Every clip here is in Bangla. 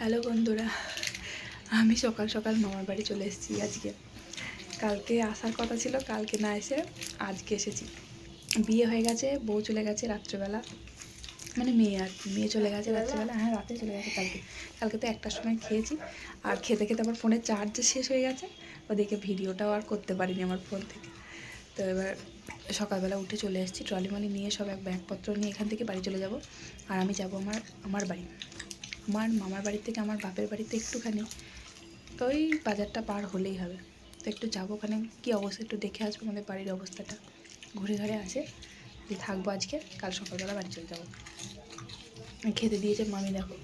হ্যালো বন্ধুরা, আমি সকাল সকাল মামার বাড়ি চলে এসেছি। আজকে কালকে আসার কথা ছিল, কালকে না এসে আজকে এসেছি। বিয়ে হয়ে গেছে, বউ চলে গেছে রাত্রেবেলা, মানে মেয়ে আর কি, মেয়ে চলে গেছে রাত্রেবেলা। হ্যাঁ, রাতে চলে গেছে। কালকে তো একটার সময় খেয়েছি, আর খেতে খেতে আমার ফোনের চার্জ শেষ হয়ে গেছে, ওদিকে ভিডিওটাও আর করতে পারিনি আমার ফোন থেকে। তো এবার সকালবেলা উঠে চলে এসেছি, ট্রলি নিয়ে সব এক ব্যাগপত্র নিয়ে এখান থেকে বাড়ি চলে যাব। আর আমি যাব আমার বাড়ি, আমার মামার বাড়ি থেকে আমার বাপের বাড়িতে একটুখানি, তো ওই বাজারটা পার হলেই হবে। তো একটু যাবো ওখানে, কী অবস্থা একটু দেখে আসবো, আমাদের বাড়ির অবস্থাটা ঘুরে ঘুরে আসে যে থাকবো আজকে, কাল সকালবেলা বাড়ি চলে যাবো। খেতে দিয়েছে মামি, দেখো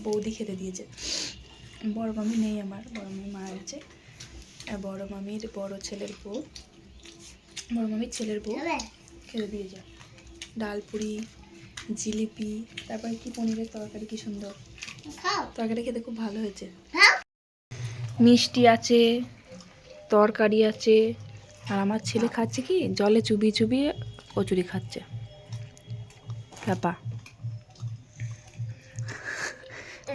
বৌদি খেতে দিয়েছে। বড় মামি নেই, আমার বড় মামি মারা গেছে। বড় মামির বড় ছেলের বউ, বড় মামির ছেলের বউ খেতে দিয়েছে ডাল পুরি, জিলিপি, তারপরে কি পনিরের তরকারি, কি সুন্দর তরকারি, খেতে খুব ভালো হয়েছে। মিষ্টি আছে, তরকারি আছে, আর আমার ছেলে খাচ্ছে কি জলে চুবিয়ে চুবিয়ে কচুরি খাচ্ছে। ব্যাপা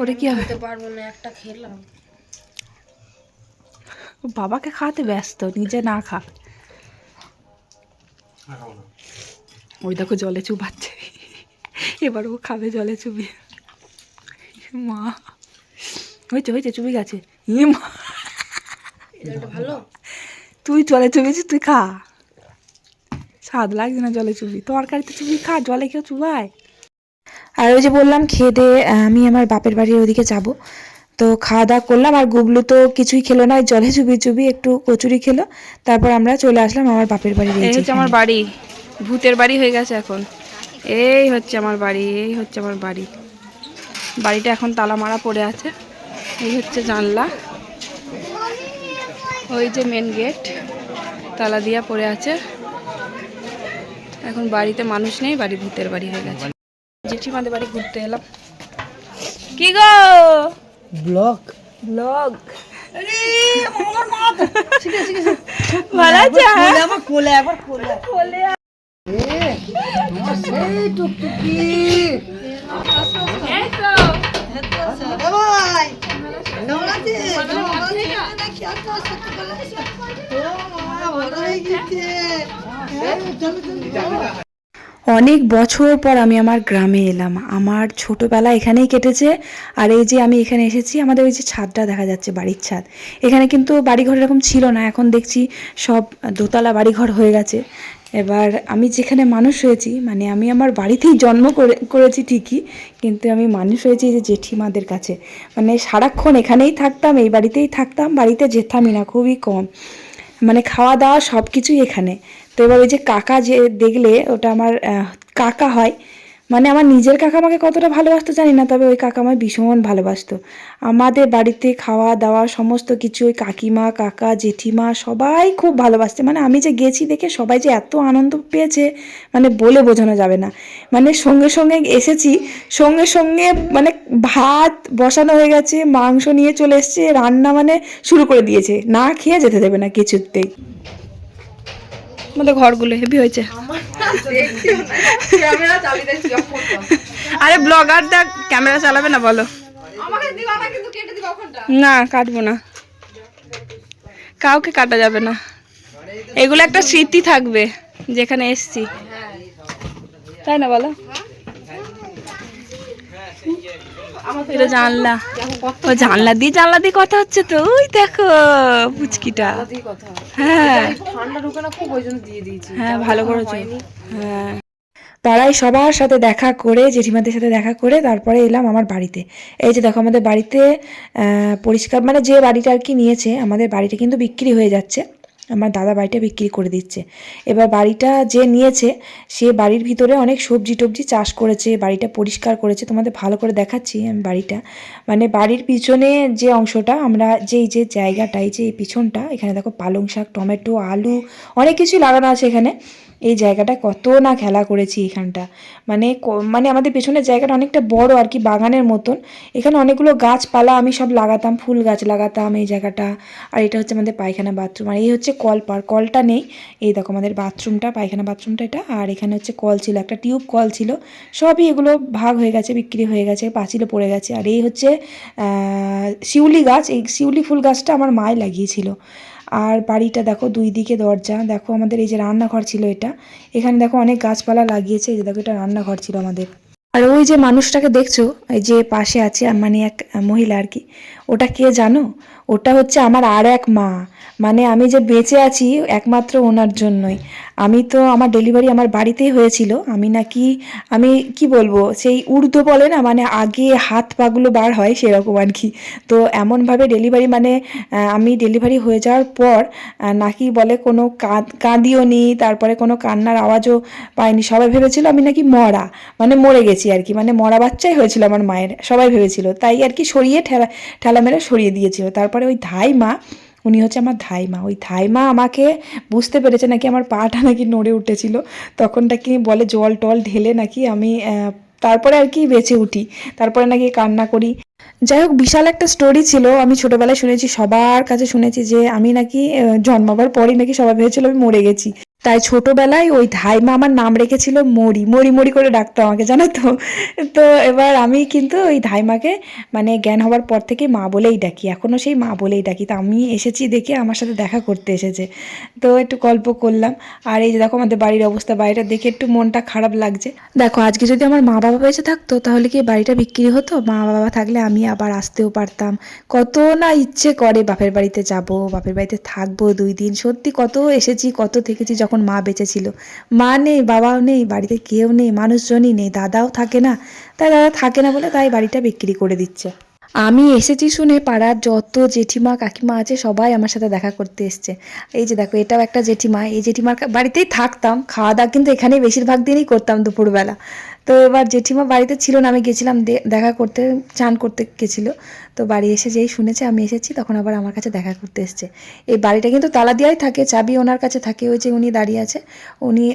ওটা কি হবে, পারবো না, একটা খেলাম। বাবাকে খাওয়াতে ব্যস্ত, নিজে না খা। ওই দেখো জলে চুবাচ্ছে, এবার ও খাবে জলে চুবিয়ে। মা হয়েছে হয়েছে, চুবি গেছে। ই মা, ভালো, তুই জলে চুবিয়েছিস, তুই খা। স্বাদ লাগছে না জলে চুবি, তরকারিতে চুবি খা, জলে কেউ চুবায়। আর ওই যে বললাম খেয়ে দিয়ে আমি আমার বাপের বাড়ির ওদিকে যাব। তো খাওয়া দাওয়া করলাম, আর গুবলু তো কিছুই খেলো না, জলে চুবি চুবি একটু কচুরি খেলো। তারপর আমরা চলে আসলাম আমার বাপের বাড়ি। এই হচ্ছে আমার বাড়ি, ভূতের বাড়ি হয়ে গেছে এখন। এই হচ্ছে আমার বাড়ি, এই হচ্ছে আমার বাড়ি। বাড়িটা এখন তালা মারা পড়ে আছে। এই হচ্ছে জানলা, ওই যে মেন গেট তালা দিয়া পড়ে আছে। এখন বাড়িতে মানুষ নেই, বাড়ি ভূতের বাড়ি হয়ে গেছে। জেঠিমাদের বাড়ি ঘুরতে এলাম। কি গো ব্লগ ব্লগ ভালো আছে? আমার কোলে একবার কোলে কোলে সেই টুকটুকি এই তো ভাই কেমন আছিস? কি আর তোর সত্যি বলে বড় হয়ে গেছে। অনেক বছর পর আমি আমার গ্রামে এলাম। আমার ছোটোবেলা এখানেই কেটেছে। আর এই যে আমি এখানে এসেছি, আমাদের ওই যে ছাদটা দেখা যাচ্ছে, বাড়ির ছাদ। এখানে কিন্তু বাড়িঘর এরকম ছিল না, এখন দেখছি সব দোতলা বাড়িঘর হয়ে গেছে। এবার আমি যেখানে মানুষ হয়েছি, মানে আমি আমার বাড়িতেই জন্ম করেছি ঠিকই, কিন্তু আমি মানুষ হয়েছি এই যে জেঠিমাদের কাছে। মানে সারাক্ষণ এখানেই থাকতাম, এই বাড়িতেই থাকতাম, বাড়িতে যেতামই না, খুবই কম। মানে খাওয়া দাওয়া সব কিছুই এখানে। তো এবার ওই যে কাকা যে দেখলে, ওটা আমার কাকা হয়। মানে আমার নিজের কাকা আমাকে কতটা ভালোবাসতো জানি না, তবে ওই কাকা আমায় ভীষণ ভালোবাসতো। আমাদের বাড়িতে খাওয়া দাওয়া সমস্ত কিছু ওই কাকিমা, কাকা, জেঠিমা সবাই খুব ভালোবাসছে। মানে আমি যে গেছি দেখে সবাই যে এত আনন্দ পেয়েছে, মানে বলে বোঝানো যাবে না। মানে সঙ্গে সঙ্গে এসেছি, সঙ্গে সঙ্গে মানে ভাত বসানো হয়ে গেছে, মাংস নিয়ে চলে এসছে, রান্না মানে শুরু করে দিয়েছে, না খেয়ে যেতে দেবে না কিছুতেই। আমাদের ঘরগুলো হেভি হয়েছে। আরে ব্লগারটা ক্যামেরা চালাবে না বলো? না কাটবো না, কাউকে কাটা যাবে না, এগুলো একটা স্মৃতি থাকবে যেখানে এসছি, তাই না বলো? এটা জানলা, ও জানলা দিয়ে কথা হচ্ছে তো, ওই দেখো পুচকিটা। হ্যাঁ হ্যাঁ, ভালো করেছো। হ্যাঁ, পাড়ায় সবার সাথে দেখা করে, জেঠিমাদের সাথে দেখা করে তারপরে এলাম আমার বাড়িতে। এই যে দেখো আমাদের বাড়িতে পরিষ্কার, মানে যে বাড়িটা আর কি নিয়েছে, আমাদের বাড়িটা কিন্তু বিক্রি হয়ে যাচ্ছে, আমার দাদা বাড়িটা বিক্রি করে দিচ্ছে। এবার বাড়িটা যে নিয়েছে, সে বাড়ির ভিতরে অনেক সবজি টবজি চাষ করেছে, বাড়িটা পরিষ্কার করেছে। তোমাদের ভালো করে দেখাচ্ছি আমি বাড়িটা। মানে বাড়ির পিছনে যে অংশটা, আমরা যে জায়গাটাই, যে এই পিছনটা, এখানে দেখো পালং শাক, টমেটো, আলু, অনেক কিছুই লাগানো আছে এখানে। এই জায়গাটা কত না খেলা করেছি এখানটা, মানে মানে আমাদের পেছনের জায়গাটা অনেকটা বড় আর কি, বাগানের মতন। এখানে অনেকগুলো গাছপালা আমি সব লাগাতাম, ফুল গাছ লাগাতাম এই জায়গাটা। আর এটা হচ্ছে আমাদের পায়খানা বাথরুম, আর এই হচ্ছে কল পার, কলটা নেই। এই দেখো আমাদের বাথরুমটা, পায়খানা বাথরুমটা এটা। আর এখানে হচ্ছে কল ছিল, একটা টিউব কল ছিল, সবই এগুলো ভাগ হয়ে গেছে, বিক্রি হয়ে গেছে, পাঁচিলে পড়ে গেছে। আর এই হচ্ছে শিউলি গাছ, এই শিউলি ফুল গাছটা আমার মাই লাগিয়েছিল। আর বাড়িটা দেখো, দুই দিকে দরজা, দেখো আমাদের এই যে রান্নাঘর ছিল এটা, এখানে দেখো অনেক গাছপালা লাগিয়েছে, এই যে দেখো এটা রান্নাঘর ছিল আমাদের। আর ওই যে মানুষটাকে দেখছো, এই যে পাশে আছে, মানে এক মহিলা আর কি, ওটা কে জানো? ওটা হচ্ছে আমার আর এক মা। মানে আমি যে বেঁচে আছি একমাত্র ওনার জন্যই। আমি তো আমার ডেলিভারি আমার বাড়িতেই হয়েছিল। আমি নাকি, আমি কি বলবো, সেই উর্দু বলে না, মানে আগে হাত পাগুলো বার হয় সেরকম আর কি। তো এমনভাবে ডেলিভারি, মানে আমি ডেলিভারি হয়ে যাওয়ার পর নাকি বলে কোনো কাঁদিও নি, তারপরে কোনো কান্নার আওয়াজও পাইনি। সবাই ভেবেছিল আমি নাকি মরা, মানে মরে গেছি আর কি, মানে মরা বাচ্চাই হয়েছিল আমার মায়ের, সবাই ভেবেছিল। তাই আর কি সরিয়ে ঠেলা মেরে সরিয়ে দিয়েছিল। তারপরে ওই ধাইমা, উনি হচ্ছে আমার ধাইমা, ওই ধাইমা আমাকে বুঝতে পেরেছে নাকি আমার পাটা নাকি নড়ে উঠেছিল, তখন নাকি বলে জল টল ঢেলে নাকি আমি তারপরে আর কি বেঁচে উঠি, তারপরে নাকি কান্না করি। যাই হোক, বিশাল একটা স্টোরি ছিল। আমি ছোটবেলায় শুনেছি, সবার কাছে শুনেছি যে আমি নাকি জন্মাবার পরই নাকি সবাই ভেবেছিল আমি মরে গেছি। তাই ছোটবেলায় ওই ধাইমা আমার নাম রেখেছিল মরি, মরি মরি করে ডাকতো আমাকে, জানো তো। তো এবার আমি কিন্তু ওই ধাইমাকে মানে জ্ঞান হওয়ার পর থেকে মা বলেই ডাকি, এখনও সেই মা বলেই ডাকি। তা আমি এসেছি দেখে আমার সাথে দেখা করতে এসেছে, তো একটু গল্প করলাম। আর এই যে দেখো আমাদের বাড়ির অবস্থা, বাড়িটা দেখে একটু মনটা খারাপ লাগছে। দেখো আজকে যদি আমার মা বাবা বেঁচে থাকতো তাহলে কি বাড়িটা বিক্রি হতো? মা বাবা থাকলে আমি আবার আসতেও পারতাম। কত না ইচ্ছে করে বাপের বাড়িতে যাব, বাপের বাড়িতে থাকবো 2 দিন। সত্যি কত এসেছি, কত থেকেছি যখন মা বেঁচে ছিল। মা নেই, বাবাও নেই, বাড়িতে কেউ নেই, মানুষজনই নেই, দাদাও থাকে না। তাই দাদা থাকে না বলে তাই বাড়িটা বিক্রি করে দিচ্ছে। আমি এসেছি শুনে পাড়ার যত জেঠিমা কাকিমা আছে সবাই আমার সাথে দেখা করতে এসছে। এই যে দেখো এটাও একটা জেঠিমা, এই জেঠিমার বাড়িতেই থাকতাম, খাওয়া দাওয়া কিন্তু এখানেই বেশিরভাগ দিনই করতাম দুপুরবেলা। তো এবার জেঠিমা বাড়িতে ছিল না, আমি গেছিলাম দেখা করতে, চান করতে গেছিলো। তো বাড়ি এসে যেই শুনেছে আমি এসেছি তখন আবার আমার কাছে দেখা করতে এসছে। এই বাড়িটা কিন্তু তালা দেওয়াই থাকে, চাবি ওনার কাছে থাকে, ওই যে উনি দাঁড়িয়ে আছে,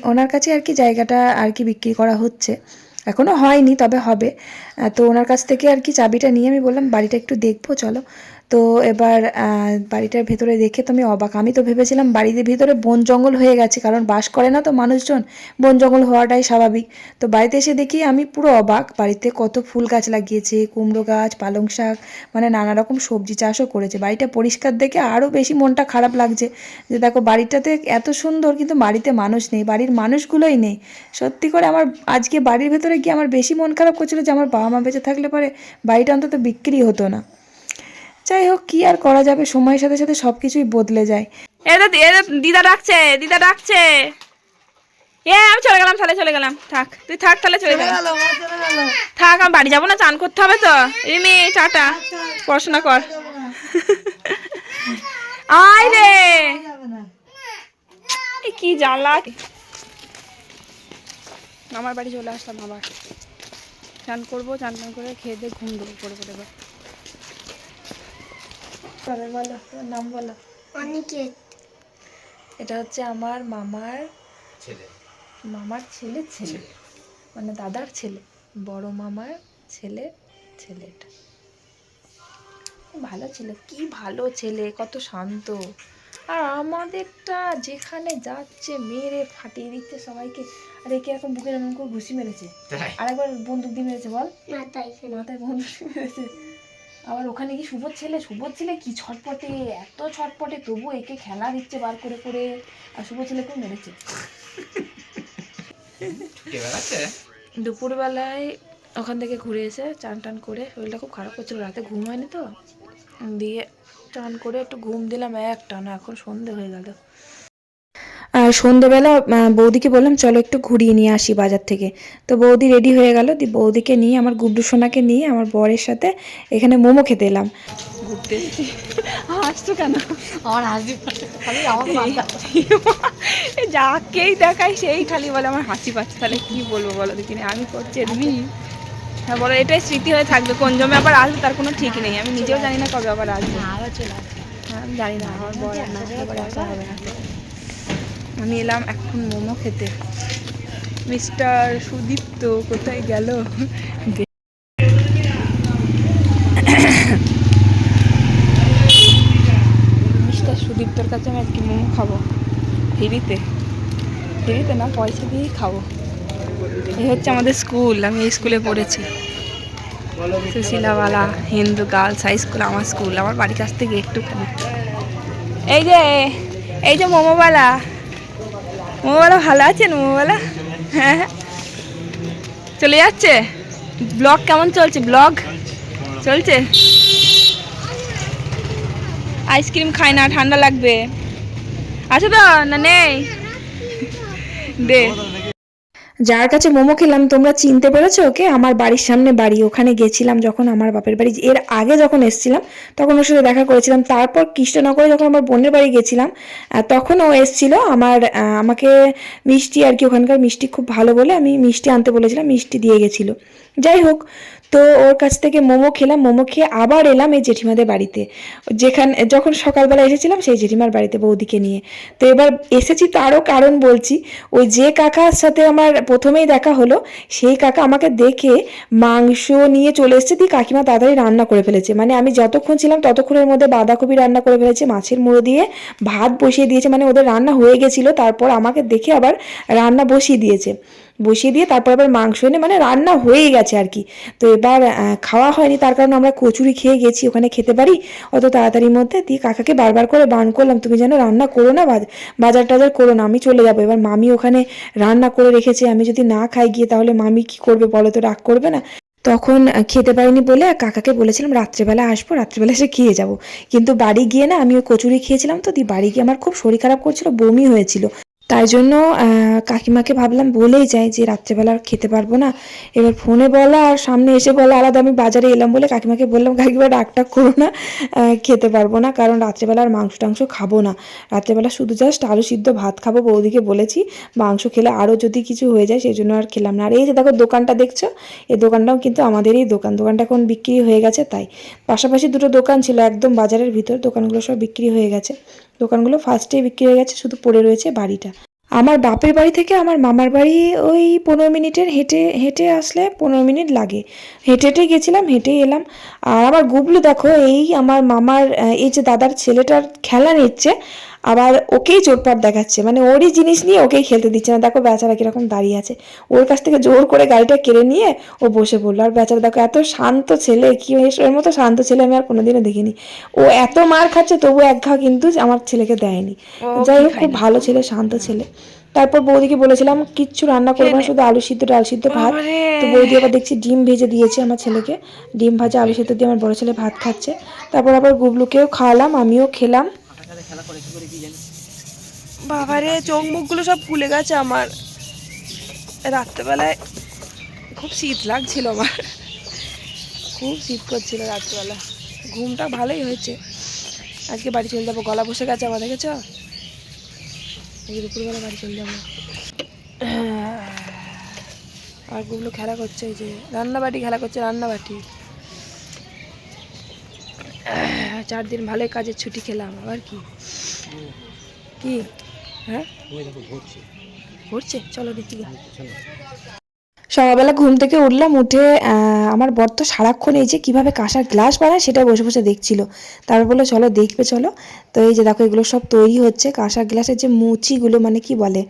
ওনার কাছে আর কি জায়গাটা আর কি বিক্রি করা হচ্ছে, এখনও হয়নি তবে হবে। তো ওনার কাছ থেকে আর কি চাবিটা নিয়ে আমি বললাম বাড়িটা একটু দেখবো চলো। তো এবার বাড়িটার ভেতরে দেখে তো আমি অবাক। আমি তো ভেবেছিলাম বাড়ির ভিতরে বন জঙ্গল হয়ে গেছে, কারণ বাস করে না তো মানুষজন, বন জঙ্গল হওয়াটাই স্বাভাবিক। তো বাড়িতে এসে দেখি আমি পুরো অবাক, বাড়িতে কত ফুল গাছ লাগিয়েছে, কুমড়ো গাছ, পালং শাক, মানে নানা রকম সবজি চাষও করেছে। বাড়িটা পরিষ্কার দেখে আরও বেশি মনটা খারাপ লাগছে যে দেখো বাড়িটাতে এত সুন্দর কিন্তু বাড়িতে মানুষ নেই, বাড়ির মানুষগুলোই নেই। সত্যি করে আমার আজকে বাড়ির ভেতরে গিয়ে আমার বেশি মন খারাপ করছিল যে আমার বাবা মা বেঁচে থাকলে পরে বাড়িটা অন্তত বিক্রি হতো না। যাই হোক, কি আর করা যাবে, সময়ের সাথে সাথে সব কিছুই বদলে যায়। এটা দিদা ডাকছে, দিদা ডাকছে। আমি চলে গেলাম, তাহলে চলে গেলাম, থাক তুই থাক, তাহলে চলে গেলাম, থাক আমি বাড়ি যাবো না, চান করতে হবে তো। রিমি টাটা, পড়াশোনা কর। আয় রে, কি জ্বালা। আমার বাড়ি চলে আসলাম, আবার চান করবো, চান টান করে খেয়ে দিয়ে ঘুম দেবো করে করে। এবার বলো তোমার নাম বলো। অনিকেত। এটা হচ্ছে আমার মামার ছেলে, মামার ছেলে ছেলে, মানে দাদার ছেলে, বড় মামার ছেলে ছেলে। এটা ভালো ছেলে, কি ভালো ছেলে, কত শান্ত। আর আমাদেরটা যেখানে যাচ্ছে মেরে ফাটিয়ে দিচ্ছে সবাইকে। আর একে এখন বুকের এমন করে ঘুষি মেরেছে, আর একবার বন্দুক দিয়ে মেরেছে, বল মাথায় বন্দুক দিয়ে মেরেছে। আবার ওখানে কি সুবোধ ছেলে কি ছটপটে, এত ছটপটে, তবু একে খেলা দিচ্ছে বার করে করে, আর সুবোধ ছেলেকেও মেরেছে। দুপুরবেলায় ওখান থেকে ঘুরে এসে চান টান করে শরীরটা খুব খারাপ করছিল, রাতে ঘুম হয়নি তো, দিয়ে চান করে একটু ঘুম দিলাম একটানা। এখন সন্ধে হয়ে গেল। আর সন্ধ্যেবেলা বৌদিকে বললাম চলো একটু ঘুরিয়ে নিয়ে আসি বাজার থেকে। তো বৌদি রেডি হয়ে গেল, বৌদিকে নিয়ে আমার গুড্ডু সোনাকে নিয়ে আমার বরের সাথে এখানে মোমো খেতে এলাম। ঘুরতে হাসছো কেন? আমার হাসি যাকেই দেখাই সেই খালি বলে আমার হাসি পাচ্ছে। তাহলে কি বলবো বলো দেখিনি, আমি করছি এমনি। হ্যাঁ বলো, এটাই স্মৃতি হয়ে থাকবে, কোন জমে আবার আসবে তার কোনো ঠিক নেই। আমি নিজেও জানি না কবে আবার আসবে, হ্যাঁ আমি জানি না, আমার বর আসা হবে না। আমি এলাম এখন মোমো খেতে। মিস্টার সুদীপ্ত কোথায় গেল? মিস্টার সুদীপ্তর কাছে আমি আজকে মোমো খাবো ফ্রিতে। ফ্রিতে না, পয়সা দিয়েই খাবো। এই হচ্ছে আমাদের স্কুল, আমি এই স্কুলে পড়েছি, সুশীলাওয়ালা হিন্দু গার্লস হাই স্কুল আমার স্কুল, আমার বাড়ির কাছ থেকে একটুখানি। এই যে মোমোওয়ালা, মোমোওয়ালা ভালো আছেন? মোমোওয়ালা হ্যাঁ চলে যাচ্ছে। ব্লগ কেমন চলছে? ব্লগ চলছে। আইসক্রিম খাই না, ঠান্ডা লাগবে। আচ্ছা তো না নেই দে। যার কাছে মোমো খেলাম তোমরা চিনতে পেরেছো ওকে? আমার বাড়ির সামনে বাড়ি, ওখানে গেছিলাম যখন আমার বাপের বাড়ি, এর আগে যখন এসেছিলাম তখন ওর সাথে দেখা করেছিলাম। তারপর কৃষ্ণনগরে যখন আমার বোনের বাড়ি গেছিলাম তখন ও এসেছিল আমাকে মিষ্টি আর কি, ওখানকার মিষ্টি খুব ভালো বলে আমি মিষ্টি আনতে বলেছিলাম, মিষ্টি দিয়ে গেছিলো। যাই হোক, তো ওর কাছ থেকে মোমো খেলাম, মোমো খেয়ে আবার এলাম এই জেঠিমাদের বাড়িতে, যখন সকালবেলা এসেছিলাম সেই জেঠিমার বাড়িতে বৌদিকে নিয়ে। তো এবার এসেছি তারও কারণ বলছি। ওই যে কাকার সাথে আমার প্রথমেই দেখা হলো সেই কাকা আমাকে দেখে মাংস নিয়ে চলে এসেছে, দিয়ে কাকিমা তাড়াতাড়ি রান্না করে ফেলেছে। মানে আমি যতক্ষণ ছিলাম ততক্ষণের মধ্যে বাঁধাকপি রান্না করে ফেলেছে, মাছের মুড়ো দিয়ে ভাত বসিয়ে দিয়েছে, মানে ওদের রান্না হয়ে গেছিলো। তারপর আমাকে দেখে আবার রান্না বসিয়ে দিয়ে তারপর আবার মাংস এনে, মানে রান্না হয়েই গেছে আর কি। তো এবার খাওয়া হয়নি, তার কারণে আমরা কচুরি খেয়ে গেছি, ওখানে খেতে পারি অত তাড়াতাড়ির মধ্যে। দিয়ে কাকাকে বারবার করে বারণ করলাম, তুমি যেন রান্না করো না, বাজার টাজার করো না, আমি চলে যাবো। এবার মামি ওখানে রান্না করে রেখেছে, আমি যদি না খাই গিয়ে তাহলে মামি কি করবে বলো তো, রাগ করবে না? তখন খেতে পারিনি বলে কাকাকে বলেছিলাম রাত্রেবেলা আসবো, রাত্রেবেলা এসে খেয়ে যাব। কিন্তু বাড়ি গিয়ে না, আমি ওই কচুরি খেয়েছিলাম, তো দিয়ে বাড়ি গিয়ে আমার খুব শরীর খারাপ করছিল, বমি হয়েছিল। তাই জন্য কাকিমাকে ভাবলাম বলেই যাই যে রাত্রেবেলা আর খেতে পারবো না। এবার ফোনে বলা আর সামনে এসে বলা আলাদা। আমি বাজারে এলাম বলে কাকিমাকে বললাম, কাকিমা রাগটাগ করো না, খেতে পারবো না, কারণ রাত্রেবেলা আর মাংস টাংস খাবো না, রাত্রেবেলা শুধু জাস্ট আলু সিদ্ধ ভাত খাবো। বৌদিকে বলেছি মাংস খেলে আরও যদি কিছু হয়ে যায় সেই জন্য আর খেলাম না। আর এই যে দেখো দোকানটা দেখছো, এই দোকানটাও কিন্তু আমাদেরই দোকানটা এখন বিক্রি হয়ে গেছে। তাই পাশাপাশি দুটো দোকান ছিল একদম বাজারের ভিতর, দোকানগুলো সব বিক্রি হয়ে গেছে। দোকানগুলো ফার্স্টেই বিক্রি হয়ে গেছে, শুধু পড়ে রয়েছে বাড়িটা। আমার বাপের বাড়ি থেকে আমার মামার বাড়ি ওই 15 মিনিটের, হেঁটে আসলে 15 মিনিট লাগে। হেঁটে গেছিলাম, হেঁটেই এলাম। আর আমার গুবলু দেখো, এই আমার মামার এই যে দাদার ছেলেটার খেলা নিচ্ছে, আবার ওকেই চোটপাট দেখাচ্ছে, মানে ওরই জিনিস নিয়ে ওকেই খেলতে দিচ্ছে না। দেখো বেচারা কিরকম দাঁড়িয়ে আছে, ওর কাছ থেকে জোর করে গাড়িটা কেড়ে নিয়ে ও বসে পড়লো। আর বেচারা দেখো এত শান্ত ছেলে, কি এর মতো শান্ত ছেলে আমি আর কোনোদিনও দেখিনি। ও এত মার খাচ্ছে তবু এক ঘা কিন্তু আমার ছেলেকে দেয়নি। যাই হোক, খুব ভালো ছেলে, শান্ত ছেলে। তারপর বৌদিকে বলেছিলাম কিচ্ছু রান্না করবো না, শুধু আলু সিদ্ধ ডাল সিদ্ধ ভাত। তো বৌদি আবার দেখছি ডিম ভেজে দিয়েছে আমার ছেলেকে, ডিম ভাজা আলু সিদ্ধ দিয়ে আমার বড় ছেলে ভাত খাচ্ছে। তারপর আবার গুবলুকেও খাওয়ালাম, আমিও খেলাম। বাবারে চোখ মুখগুলো সব ফুলে গেছে আমার, রাত্রেবেলায় খুব শীত লাগছিল, আমার খুব শীত করছিল রাত্রেবেলা। ঘুমটা ভালোই হয়েছে। আজকে বাড়ি চলে যাবো, গলা বসে গেছে আমার, দেখেছ? এই দুপুরবেলা বাড়ি চলে যাবো। আর গুলো খেলা করছে, এই যে রান্নাবাটি খেলা করছে, রান্নাবাটি। 4 দিন ভালোই কাজের ছুটি খেলাম, আবার কি কি হ্যাঁ ঘুরছে, চলো দেখি। সকালবেলা ঘুম থেকে উঠলাম, উঠে আমার বর তো সারাক্ষণ এই যে কীভাবে কাঁসার গ্লাস বানায় সেটা বসে বসে দেখছিল। তারপর বললো চলো দেখবে চলো। তো এই যে দেখো এগুলো সব তৈরি হচ্ছে, কাঁসার গ্লাসের যে মুচিগুলো, মানে কি বলে,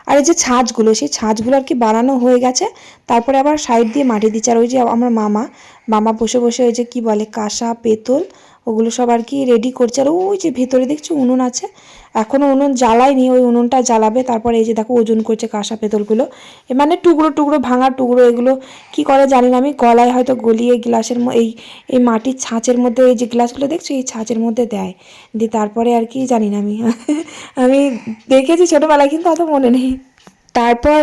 আর এই যে ছাঁচগুলো, সেই ছাঁচগুলো আর কি বানানো হয়ে গেছে। তারপরে আবার সাইড দিয়ে মাটি দিচ্ছে। আর ওই যে আমার মামা বসে বসে ওই যে কি বলে কাঁসা পেতল ওগুলো সব আর কি রেডি করছে। আর ওই যে ভেতরে দেখছো উনুন আছে, এখনও উনুন জ্বালায়নি, ওই উনুনটা জ্বালাবে। তারপরে এই যে দেখো ওজন করছে কাঁসা পেতলগুলো, মানে টুকরো টুকরো ভাঙা টুকরো। এগুলো কি করে জানি না, আমি গলায় হয়তো গলিয়ে গ্লাসের এই মাটির ছাঁচের মধ্যে, এই যে গ্লাসগুলো দেখছো এই ছাঁচের মধ্যে দেয়, দিয়ে তারপরে আর কি জানি না আমি আমি দেখেছি ছোটোবেলায় কিন্তু অত মনে নেই। তারপর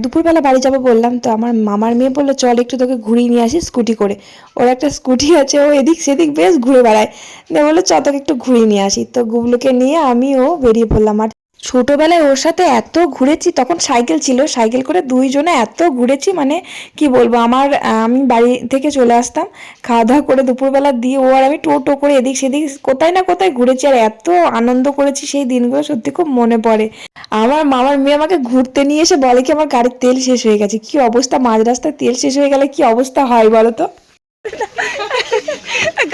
দুপুরবেলা বাড়ি যাবো বললাম, তো আমার মামার মেয়ে বললো চল একটু তোকে ঘুরিয়ে নিয়ে আসি স্কুটি করে। ওর একটা স্কুটি আছে, ও এদিক সেদিক বেশ ঘুরে বেড়ায়। দিয়ে বললো চ তোকে একটু ঘুরিয়ে নিয়ে আসি। তো গুবলুকে নিয়ে আমিও বেরিয়ে পড়লাম। আর ছোটবেলায় ওর সাথে এত ঘুরেছি, তখন সাইকেল ছিল, সাইকেল করে দুইজনে এত ঘুরেছি, মানে কি বলবো। আমি বাড়ি থেকে চলে আসতাম খাওয়া দাওয়া করে দুপুরবেলা দিয়ে, ও আর আমি টোটো করে এদিক সেদিক কোথায় না কোথায় ঘুরেছি, আর এত আনন্দ করেছি সেই দিনগুলো সত্যি খুব মনে পড়ে। আমার মামার মেয়ে আমাকে ঘুরতে নিয়ে এসে বলে কি আমার গাড়ির তেল শেষ হয়ে গেছে। কি অবস্থা, মাঝ রাস্তায় তেল শেষ হয়ে গেলে কি অবস্থা হয় বলো তো।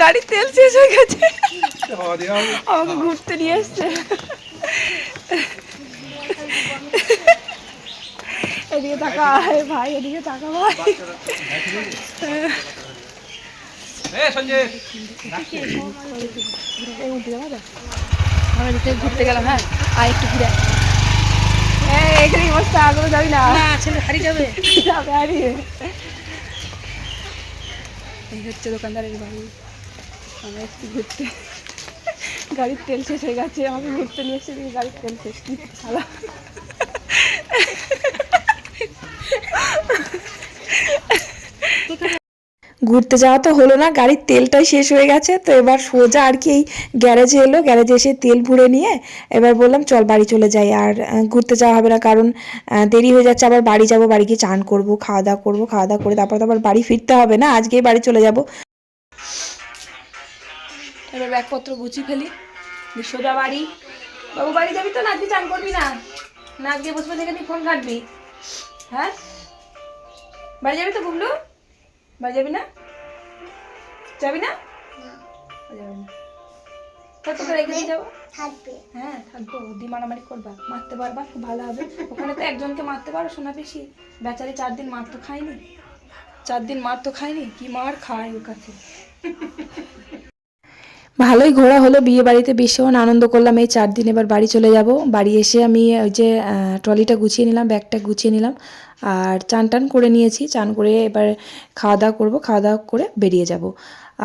গাড়ির তেল শেষ হয়ে গেছে, আমাকে ঘুরতে নিয়ে এসছে। এদিকে তাকা ভাই, এদিকে তাকা ভাই। ঘুরতে গেলাম, হ্যাঁ আর একটু ঘুরে এখানে অবস্থা, আগে যাবি না, ছেলে হারিয়ে যাবে, যাবে হারিয়ে। এই হচ্ছে দোকানদারের বাড়ি। আমরা একটু ঘুরতে, গাড়ির তেল শেষ হয়ে গেছে, আমাকে ঘুরতে নিয়ে এসে গাড়ির তেল শেষ, কি শালা। ঘুরতে যাওয়া তো হলো না, গাড়ির তেলটাই শেষ হয়ে গেছে। তো এবার সোজা আর কি এই গ্যারেজে এলো, গ্যারেজে এসে তেল ভরে নিয়ে এবার বললাম চল বাড়ি চলে যাই, আর ঘুরতে যাওয়া হবে না, কারণ দেরি হয়ে যাচ্ছে। আবার বাড়ি যাব, বাড়ি গিয়ে চান করবো, খাওয়া দাওয়া করবো, খাওয়া দাওয়া করে তারপর তো আবার বাড়ি ফিরতে হবে না, আজকেই বাড়ি চলে যাব। এবার ব্যাগপত্র গুছিয়ে ফেলি, সোজা বাড়ি। বাবু বাড়ি যাবি তো, না আজকে চান করবি না? না আজকে বসে বসে এখানে ফোন কাটবি? হ্যাঁ বাড়ি যাবি তো বুবলু? বাড়ি যাবি না? যাবি না? যাবি না তো, তোকে রেখে দিয়ে যাবো। হ্যাঁ থাকবো, দি মারামারি করবা, মারতে পারবা, খুব ভালো হবে। ওখানে তো একজনকে মারতে পারো, সোনা বেশি। বেচারি 4 দিন মার তো খায়নি, 4 দিন মার তো খায়নি, কি মার খায় ওর কাছে। ভালোই ঘোরা হলো, বিয়ে বাড়িতে ভীষণ আনন্দ করলাম এই 4 দিন। এবার বাড়ি চলে যাব। বাড়ি এসে আমি ওই যে ট্রলিটা গুছিয়ে নিলাম, ব্যাগটা গুছিয়ে নিলাম, আর চান টান করে নিয়েছি। চান করে এবার খাওয়া দাওয়া করবো, খাওয়া দাওয়া করে বেরিয়ে যাব।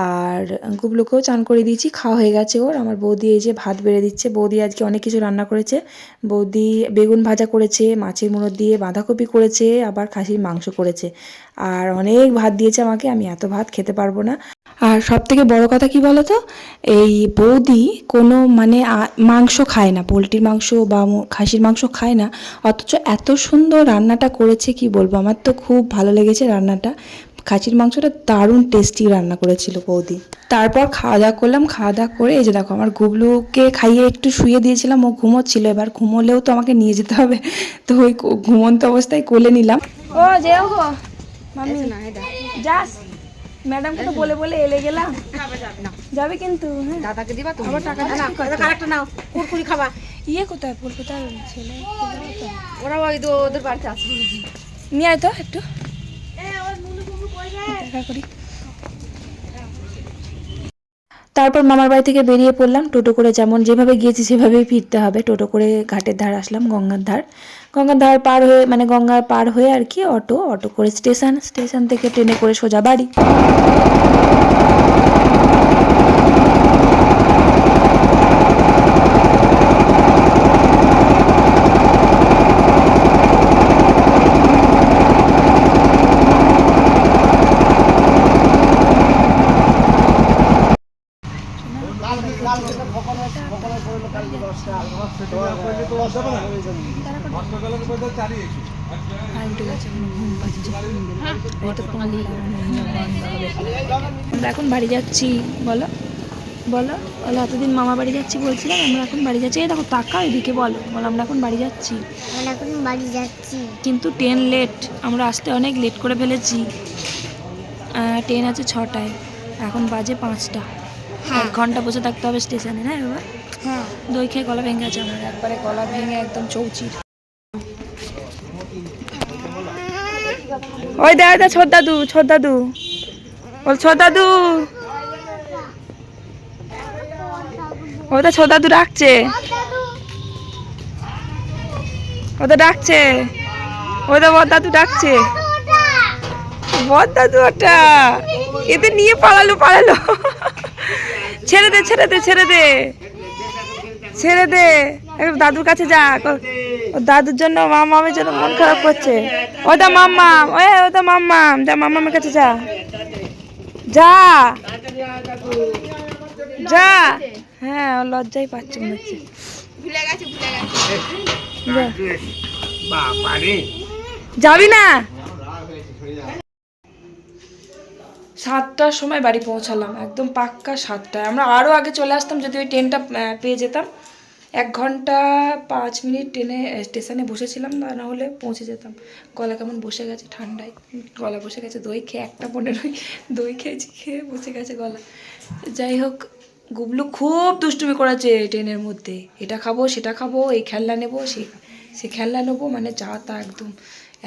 আর গুবলুকেও চান করে দিয়েছি, খাওয়া হয়ে গেছে ওর। আমার বৌদি এই যে ভাত বেড়ে দিচ্ছে। বৌদি আজকে অনেক কিছু রান্না করেছে। বৌদি বেগুন ভাজা করেছে, মাছের মুড়ো দিয়ে বাঁধাকপি করেছে, আবার খাসির মাংস করেছে, আর অনেক ভাত দিয়েছে আমাকে। আমি এত ভাত খেতে পারবো না। আর সব থেকে বড় কথা কি বলো তো, এই বৌদি কোনো মানে মাংস খায় না, পোলট্রির মাংস বা খাসির মাংস খায় না, অথচ এত সুন্দর রান্নাটা করেছে, কি বলবো। আমার তো খুব ভালো লেগেছে রান্নাটা। খাসির মাংসটা দারুণ টেস্টি রান্না করেছিল বৌদি। তারপর খাওয়া দাওয়া করলাম, খাওয়া দাওয়া করে এই যে দেখো আমার গুবলুকে খাইয়ে একটু শুয়ে দিয়েছিলাম, ও ঘুমোচ্ছিল। এবার ঘুমোলেও তো আমাকে নিয়ে যেতে হবে, তো ওই ঘুমন্ত অবস্থায় কোলে নিলাম। ও যেও গো মামি, যাস ম্যাডামকে তো বলে বলে এলে গেলাম, যাবে কিন্তু। হ্যাঁ দাদাকে দিবা তুমি, আবার টাকা আরেকটা নাও, কুরকুরি খাবা। ইয়ে কোথায় ফুল কোথায়, ছেলে ওরা ওই তো ওদের বাড়িতে আছে, নিয়ে আয় তো একটু দেখা করি। তারপর মামার বাড়ি থেকে বেরিয়ে পড়লাম টোটো করে, যেমন যেভাবে গিয়েছি সেভাবেই ফিরতে হবে। টোটো করে ঘাটের ধার আসলাম, গঙ্গার ধার। গঙ্গার ধার পার হয়ে, মানে গঙ্গার পার হয়ে আর কি অটো করে স্টেশন থেকে ট্রেনে করে সোজা বাড়ি। আমরা এখন বাড়ি যাচ্ছি, বলো বলো বলো, এতদিন মামা বাড়ি যাচ্ছি বলছিলাম, আমরা এখন বাড়ি যাচ্ছি। এই দেখো তাকা এদিকে, বলো বলো আমরা এখন বাড়ি যাচ্ছি। কিন্তু ট্রেন লেট, আমরা আসতে অনেক লেট করে ফেলেছি। ট্রেন আছে 6টায়, এখন বাজে 5টা। 1 ঘন্টা বসে থাকতে হবে স্টেশনে, না বাবা? হ্যাঁ, দই খেয়ে গলা ভেঙে গেছে আমার, একবারে গলা ভেঙে একদম চৌচির। ওই দা ছোট দাদু বল, ছোট দাদু, ওটা ছোট দাদু ডাকছে, ওটা ডাকছে, ওটা বড় দাদু ডাকছে, বড় দাদু ওটা, এদের নিয়ে পালালো। ছেড়ে দে, দাদুর কাছে যা। দাদুর জন্য মামামের জন্য মন খারাপ করছে। ওটা মাম্মাম, ওটা মাম্মাম, যা মাম্মামের কাছে যা। হ্যাঁ, ও লজ্জাই পাচ্ছে মনে হচ্ছে। যাবি না? 7টার সময় বাড়ি পৌঁছালাম, একদম পাক্কা 7টায়। আমরা আরও আগে চলে আসতাম যদি ওই ট্রেনটা পেয়ে যেতাম। 1 ঘন্টা 5 মিনিট ট্রেনে স্টেশনে বসেছিলাম, না হলে পৌঁছে যেতাম। গলা কেমন বসে গেছে ঠান্ডায়, গলা বসে গেছে। দই খেয়ে 1:15 দই খেয়েছি, খেয়ে বসে গেছে গলা। যাই হোক, গুবলু খুব দুষ্টুমি করেছে ট্রেনের মধ্যে। এটা খাবো, সেটা খাবো, এই খেলনা নেবো, সে খেলনা নেবো, মানে যা তা একদম।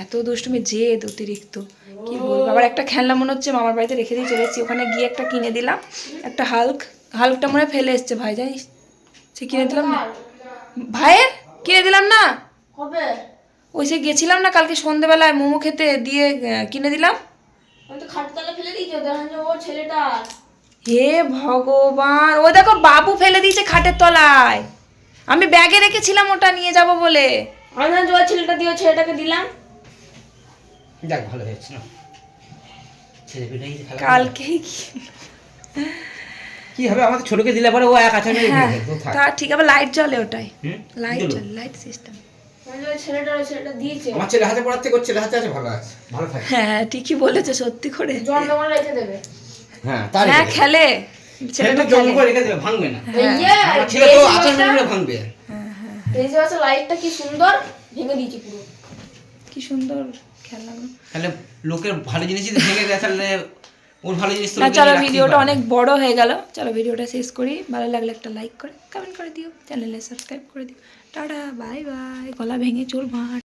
এত দুষ্টুমি, জেদ অতিরিক্ত, কি বলবো। আবার একটা খেলনা মনে হচ্ছে মামার বাড়িতে রেখে দিয়ে চলে এসেছি, ওখানে গিয়ে একটা কিনে দিলাম, একটা হাল্কটা মনে হয় ফেলে এসছে ভাই, জানিস? সে কিনে দিলাম না ভাইয়ের, কিনে দিলাম না। ওই সে গেছিলাম না কালকে সন্ধ্যেবেলায় মোমো খেতে, দিয়ে কিনে দিলাম। হে ভগবান, ও দেখো বাবু ফেলে দিয়েছে খাটের তলায়। আমি ব্যাগে রেখেছিলাম ওটা নিয়ে যাব বলে। ছেলেটা দিয়ে ছেলেটাকে দিলাম। যাক ভালো হয়েছে না, ছেলে পেলেই খেলা কালকেই কি হবে, আমাদের ছোটকে দিলে পরে ও এক আছে তা ঠিক। আবার লাইট জ্বলে ওটাই, লাইট জ্বলে, লাইট সিস্টেম। ছেলেটা দিয়েছে। আমার ছেলে হাতে পড়াতে করছে, ছেলে হাতে আছে, ভালো আছে, ভালো থাকে। হ্যাঁ ঠিকই বলেছে, সত্যি করে। জন্মগ্রহণ রেখে দেবে। হ্যাঁ তার হ্যাঁ খেলে, ছেলেটা জন্ম করে রেখে দেবে, ভাঙবে না। আমার ছেলে তো আচার মেরে ভাঙবে। এই যে আছে লাইটটা কি সুন্দর, ভেঙে দিয়েছি পুরো। কি সুন্দর খেলা। তাহলে লোকের ভালো জিনিস যদি ভেঙে দেয় তাহলে ওর ভালো জিনিস তো না, লোকে চলো রাখতেই ভিডিওটা পারবে অনেক না। বড় হয়ে গেল। চলো ভিডিওটা শেষ করি। ভালো লাগলে একটা লাইক করে কমেন্ট করে দিও, চ্যানেলে সাবস্ক্রাইব করে দিও। Tata, bye bye. গলা ভেঙে চুল ভাঁট।